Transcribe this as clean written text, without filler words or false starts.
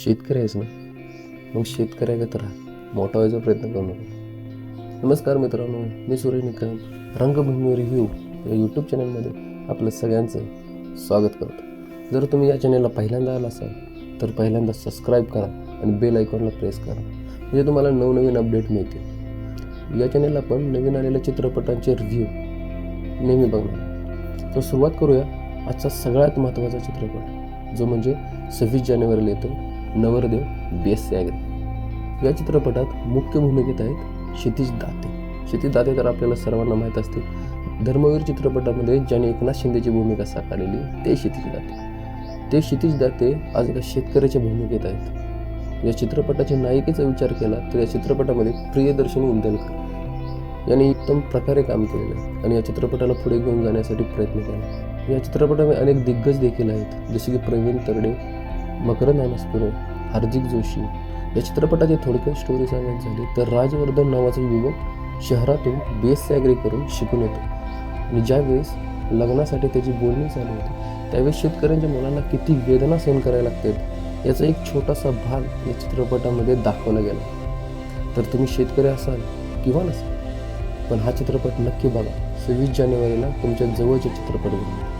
शेतकरी आहेस ना, मग शेतकऱ्यागत राहा, मोठा व्हायचा प्रयत्न करू नको. नमस्कार मित्रांनो, मी सूर्य निकम रंगभूमी रिव्ह्यू या यूट्यूब चॅनलमध्ये आपलं सगळ्यांचं स्वागत करतो. जर तुम्ही या चॅनलला पहिल्यांदा आला असाल तर पहिल्यांदा सबस्क्राईब करा आणि बेल आयकॉनला प्रेस करा, म्हणजे तुम्हाला नवनवीन अपडेट मिळतील. या चॅनलला आपण नवीन आलेल्या चित्रपटांचे रिव्ह्यू नेहमी बघणार. तर सुरुवात करूया आजचा सगळ्यात महत्त्वाचा चित्रपट, जो म्हणजे 26 जानेवारीला येतो, नवरदेव BSc ॲग्री. या चित्रपटात मुख्य भूमिकेत आहेत क्षितिज दाते. क्षितिज दाते तर आपल्याला सर्वांना माहीत असते. धर्मवीर चित्रपटामध्ये ज्याने एकनाथ शिंदेची भूमिका साकारलेली ते क्षितिज दाते. ते क्षितिज दाते आज एका शेतकऱ्याच्या भूमिकेत आहेत. या चित्रपटाच्या नायिकेचा विचार केला तर या चित्रपटामध्ये प्रियदर्शनी इंदलकर यांनी उत्तम प्रकारे काम केलेलं आहे आणि या चित्रपटाला पुढे घेऊन जाण्यासाठी प्रयत्न केला. या चित्रपटामध्ये अनेक दिग्गज देखील आहेत, जसे की प्रवीण तरडे, मकरंद अनासपुरे, हार्दिक जोशी. या चित्रपटाची थोडक्यात स्टोरी सांगायची झाली तर राजवर्धन नावाचा युवक शहरातून BSc ॲग्री करून शिकून येतो आणि ज्यावेळेस लग्नासाठी त्याची बोलणी चालू होती त्यावेळेस शेतकऱ्यांच्या मुलांना किती वेदना सहन करायला लागतात याचा एक छोटासा भाग या चित्रपटामध्ये दाखवला गेला. तर तुम्ही शेतकरी असाल किंवा नसाल, पण हा चित्रपट नक्की बघा. 26 जानेवारीला तुमच्या जवळचे चित्रपट बघा.